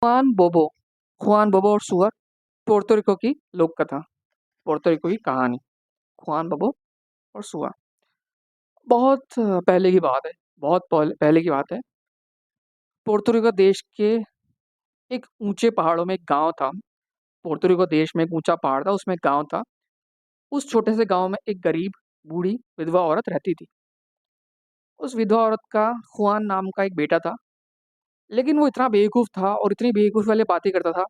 खुआन बोबो खुआन बोबो और सुअर। पोर्तो रिको की लोक कथा। पोर्तो रिको की कहानी। खुआन बोबो और सुअर। बहुत पहले की बात है। बहुत पहले की बात है। पोर्तो रिको देश के एक ऊंचे पहाड़ों में एक गांव था। पोर्तो रिको देश में एक ऊंचा पहाड़ था, उसमें एक गांव था। उस छोटे से गांव में एक गरीब बूढ़ी विधवा औरत रहती थी। उस विधवा औरत का खुआन नाम का एक बेटा था। लेकिन वो इतना बेवकूफ़ था और इतनी बेवकूफ़ वाली बातें करता था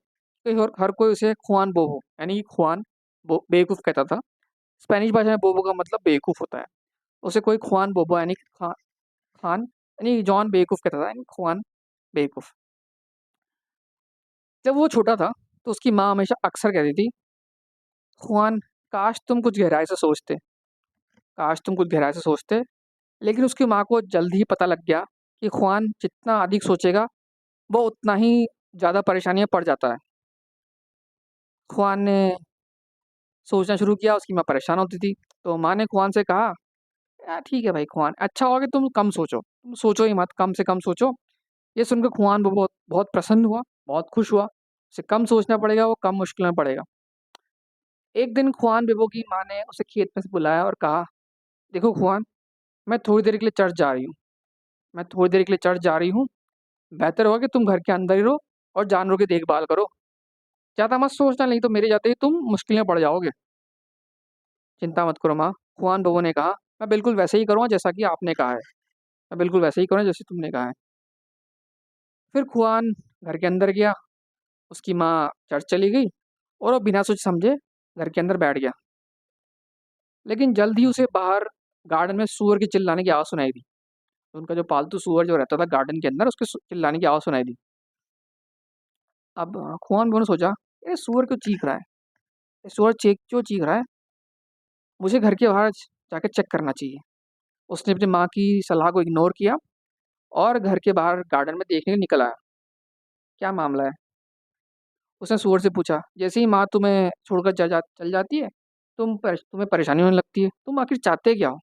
कि हर कोई उसे खुआन बोबो यानी कि खुआन बेवकूफ़ कहता था। स्पेनिश भाषा में बोबो का मतलब बेवकूफ़ होता है। उसे कोई खुआन बोबो यानी कि खान यानी जॉन बेवकूफ़ कहता था, यानी खुआन बेवकूफ़। जब वो छोटा था तो उसकी माँ हमेशा अक्सर कहती थी, खुआन काश तुम कुछ गहराई से सोचते, काश तुम कुछ गहराई से सोचते। लेकिन उसकी माँ को जल्द ही पता लग गया कि खुआन जितना अधिक सोचेगा वो उतना ही ज़्यादा परेशानियाँ पड़ जाता है। खुआन ने सोचना शुरू किया, उसकी माँ परेशान होती थी। तो माँ ने खुआन से कहा, यार ठीक है भाई खुआन, अच्छा होगा कि तुम कम सोचो, तुम सोचो ही मत, कम से कम सोचो। ये सुनकर खुआन बहुत बहुत प्रसन्न हुआ, बहुत खुश हुआ। उसे कम सोचना पड़ेगा, वो कम मुश्किल में पड़ेगा। एक दिन खुआन बेबो की माँ ने उसे खेत में से बुलाया और कहा, देखो खुआन, मैं थोड़ी देर के लिए चर्च जा रही हूँ, मैं थोड़ी देर के लिए चर्च जा रही हूँ। बेहतर होगा कि तुम घर के अंदर ही रहो और जानवरों की देखभाल करो। ज़्यादा मत सोचना, नहीं तो मेरे जाते ही तुम मुश्किल में पड़ जाओगे। चिंता मत करो माँ, खुआन बेबो ने कहा, मैं बिल्कुल वैसे ही करूँगा जैसा कि आपने कहा है। मैं बिल्कुल वैसे ही करूँगा जैसे तुमने कहा है। फिर खुआन घर के अंदर गया, उसकी माँ चर्च चली गई और वो बिना सोच समझे घर के अंदर बैठ गया। लेकिन जल्द ही उसे बाहर गार्डन में सूअर के चिल्लाने की आवाज़ सुनाई दी। उनका जो पालतू सूअर जो रहता था गार्डन के अंदर, उसके चिल्लाने की आवाज़ सुनाई दी। अब खुआन ने सोचा, ये सूअर क्यों चीख रहा है, ये सूअर चीख क्यों चीख रहा है, मुझे घर के बाहर जाकर चेक करना चाहिए। उसने अपनी माँ की सलाह को इग्नोर किया और घर के बाहर गार्डन में देखने निकल आया। क्या मामला है, उसने सूअर से पूछा। जैसे ही माँ तुम्हें छोड़कर चल जाती है, तुम्हें परेशानी होने लगती है, तुम आखिर चाहते क्या हो?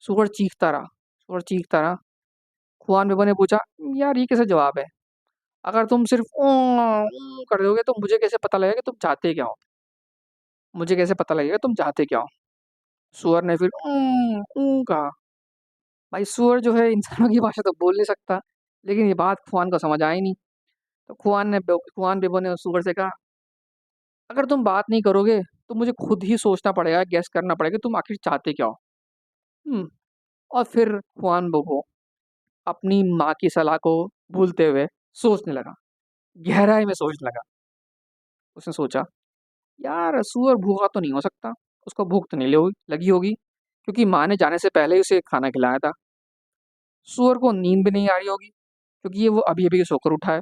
सूअर चीखता रहा, सूअर चीखता रहा। खुआन बेबो ने पूछा, यार ये कैसा जवाब है, अगर तुम सिर्फ ऊ कर दोगे तो मुझे कैसे पता लगेगा कि तुम चाहते क्या हो? मुझे कैसे पता लगेगा तुम चाहते क्या हो? सूअर ने फिर ऊ कहा। भाई सूअर जो है इंसानों की भाषा तो बोल नहीं सकता, लेकिन ये बात खुआन को समझ आई नहीं। तो खुआन बेबो ने सूअर से कहा, अगर तुम बात नहीं करोगे तो मुझे खुद ही सोचना पड़ेगा, गैस करना पड़ेगा तुम आखिर चाहते क्या हो। हम्म और फिर खुआन बेबो अपनी माँ की सलाह को भूलते हुए सोचने लगा, गहराई में सोचने लगा। उसने सोचा, यार सूअर भूखा तो नहीं हो सकता, उसको भूख तो नहीं लगी होगी, क्योंकि माँ ने जाने से पहले ही उसे खाना खिलाया था। सूअर को नींद भी नहीं आ रही होगी, क्योंकि ये वो अभी अभी सोकर उठा है।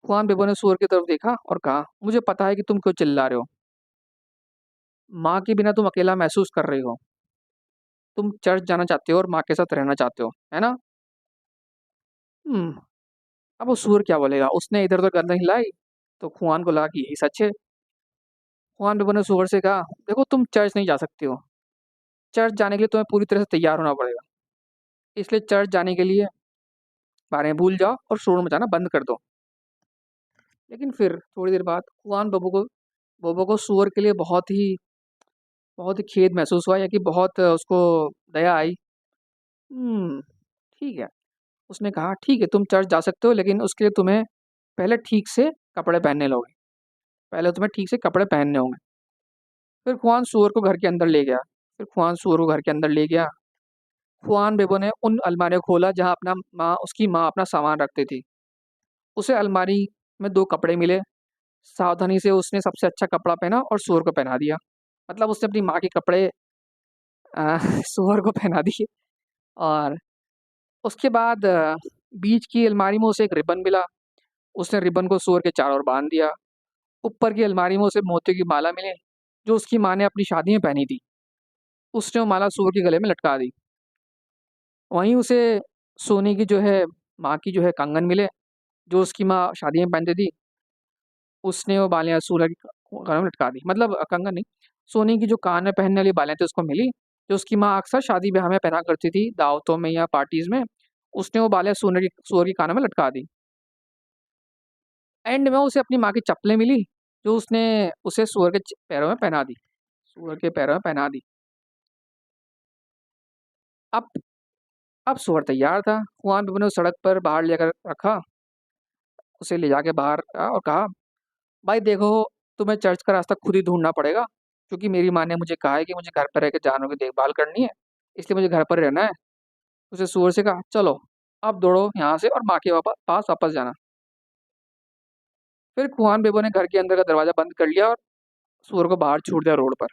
खुआन बेबो ने सूअर की तरफ देखा और कहा, मुझे पता है कि तुम क्यों चिल्ला रहे हो। माँ के बिना तुम अकेला महसूस कर रही हो, तुम चर्च जाना चाहते हो और माँ के साथ रहना चाहते हो, है ना? हम्म अब वो सूअर क्या बोलेगा, उसने इधर उधर गर्दन हिलाई। तो खुआन को लगा कि यही सच है। खुआन बेबो ने सूअर से कहा, देखो तुम चर्च नहीं जा सकती हो, चर्च जाने के लिए तुम्हें पूरी तरह से तैयार होना पड़ेगा। इसलिए चर्च जाने के लिए बारे में भूल जाओ और शोर मचाना बंद कर दो। लेकिन फिर थोड़ी देर बाद खुआन बोबो को सूअर के लिए बहुत ही खेद महसूस हुआ, या कि बहुत उसको दया आई। हम्म ठीक है, उसने कहा, ठीक है तुम चर्च जा सकते हो, लेकिन उसके लिए तुम्हें पहले ठीक से कपड़े पहनने लोगे, पहले तुम्हें ठीक से कपड़े पहनने होंगे। फिर खुआन सूअर को घर के अंदर ले गया। फिर खुआन सूअर को घर के अंदर ले गया। खुआन बेबो ने उन अलमारियों को खोला जहाँ उसकी माँ अपना सामान रखती थी। उसे अलमारी में दो कपड़े मिले। सावधानी से उसने सबसे अच्छा कपड़ा पहना और सूअर को पहना दिया। मतलब उसने अपनी माँ के कपड़े सूअर को पहना दिए। और उसके बाद बीच की अलमारी में उसे एक रिबन मिला। उसने रिबन को सूअर के चारों ओर बांध दिया। ऊपर की अलमारी में उसे मोतियों की माला मिली, जो उसकी माँ ने अपनी शादी में पहनी थी। उसने वो माला सूअर के गले में लटका दी। वहीं उसे सोने की जो है माँ की जो है कंगन मिले, जो उसकी माँ शादी में पहनती थी। उसने वो बालियाँ सूअर की गले में लटका दी, मतलब कंगन नहीं, सोने की जो कान में पहनने वाली बालियाँ थी उसको मिली, जो उसकी माँ अक्सर शादी ब्याह में पहना करती थी, दावतों में या पार्टीज में। उसने वो बालियाँ सूअर की कानों में लटका दी। एंड में उसे अपनी माँ की चप्पलें मिली, जो उसने उसे सुअर के पैरों में पहना दी। सुअर के पैरों में पहना दी। अब अब सुअर तैयार था। कुआं ने उसे सड़क पर बाहर लेकर रखा, उसे ले जाके बाहर और कहा, भाई देखो, तुम्हें चर्च का रास्ता खुद ही ढूंढना पड़ेगा, क्योंकि मेरी माँ ने मुझे कहा है कि मुझे घर पर रहकर जानवरों की देखभाल करनी है, इसलिए मुझे घर पर रहना है। उसे सूअर से कहा, चलो अब दौड़ो यहाँ से और माँ के पास वापस जाना। फिर खुआन बेबो ने घर के अंदर का दरवाजा बंद कर लिया और सूअर को बाहर छोड़ दिया रोड पर।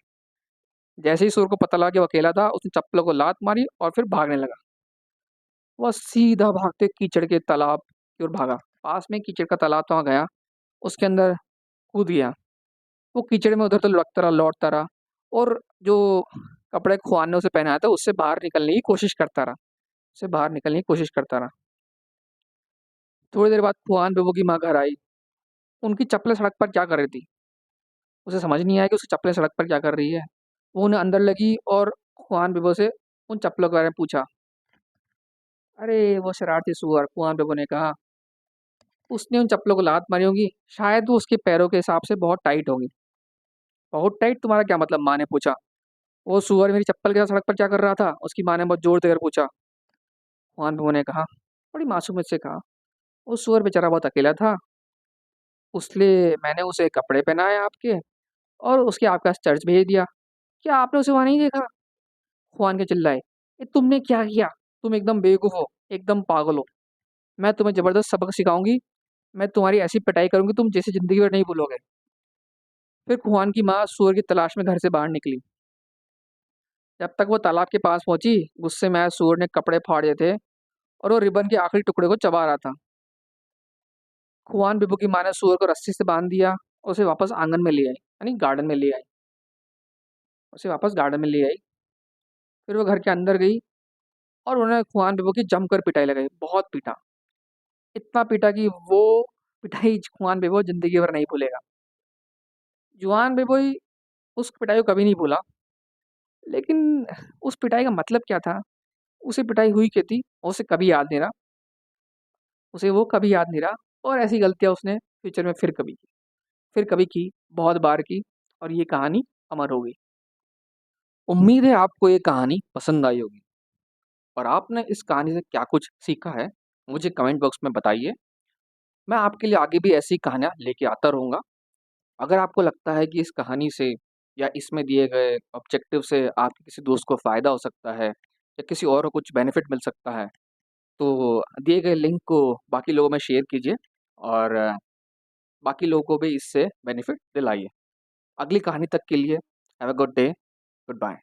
जैसे ही सूअर को पता लगा कि वो अकेला था, उसने चप्पलों को लात मारी और फिर भागने लगा। वह सीधा भागते कीचड़ के तालाब की ओर भागा। पास में कीचड़ का तालाब था, वहाँ गया, उसके अंदर कूद गया। वो कीचड़ में उधर तो लुढ़कता रहा, लौटता रहा, और जो कपड़े खुआन ने उसे पहनाया था उससे बाहर निकलने की कोशिश करता रहा, उससे बाहर निकलने की कोशिश करता रहा। थोड़ी देर बाद खुआन बेबो की माँ घर आई। उनकी चप्पलें सड़क पर क्या कर रही थी, उसे समझ नहीं आया कि उसकी चप्पलें सड़क पर क्या कर रही है। वो उन्हें अंदर लगी और खुआन बेबो से उन चप्पलों के बारे में पूछा। अरे वो शरारती सुअर, खुआन बेबो ने कहा, उसने उन चप्पलों को लात मारी होगी, शायद वो उसके पैरों के हिसाब से बहुत टाइट होगी। बहुत टाइट तुम्हारा क्या मतलब, माँ ने पूछा। वो सुअर मेरी चप्पल के साथ सड़क पर क्या कर रहा था, उसकी माँ ने बहुत जोर देकर पूछा। खुआन बेबो ने कहा, बड़ी मासूमियत से कहा, वो सुअर बेचारा बहुत अकेला था, उसलिए मैंने उसे कपड़े पहनाए आपके, और उसके आपके पास चर्च भेज दिया। क्या आपने उसे वहां नहीं देखा? खुआन के चिल्लाए, ये तुमने क्या किया? तुम एकदम बेवकूफ हो, एकदम पागल हो। मैं तुम्हें जबरदस्त सबक सिखाऊंगी। मैं तुम्हारी ऐसी पिटाई करूंगी तुम जैसे जिंदगी भर नहीं भूलोगे। फिर खुआन की माँ सुअर की तलाश में घर से बाहर निकली। जब तक वो तालाब के पास पहुंची, गुस्से में आए सुअर ने कपड़े फाड़ दिए थे और वो रिबन के आखिरी टुकड़े को चबा रहा था। खुआन बिबू की माँ ने सुअर को रस्सी से बांध दिया और उसे वापस आंगन में ले आई, यानी गार्डन में ले आई। उसे वापस गार्डन में ले आई। फिर वो घर के अंदर गई और उन्होंने खुआन बिबू की जमकर पिटाई लगाई, बहुत पीटा। इतना पीटा कि वो पिटाई खुआन बिबू जिंदगी भर नहीं भूलेगा। जुआन बिबोई उस पिटाई को कभी नहीं भूला, लेकिन उस पिटाई का मतलब क्या था, उसे पिटाई हुई क्या थी, उसे कभी याद नहीं रहा। उसे वो कभी याद नहीं रहा। और ऐसी गलतियां उसने फ्यूचर में फिर कभी की, बहुत बार की, और ये कहानी अमर हो गई। उम्मीद है आपको ये कहानी पसंद आई होगी, और आपने इस कहानी से क्या कुछ सीखा है मुझे कमेंट बॉक्स में बताइए। मैं आपके लिए आगे भी ऐसी कहानियां लेके आता रहूँगा। अगर आपको लगता है कि इस कहानी से या इसमें दिए गए ऑब्जेक्टिव से आपके किसी दोस्त को फ़ायदा हो सकता है या किसी और को कुछ बेनिफिट मिल सकता है, तो दिए गए लिंक को बाकी लोगों में शेयर कीजिए, और बाकी लोगों को भी इससे बेनिफिट दिलाइए। अगली कहानी तक के लिए have a good day, good bye.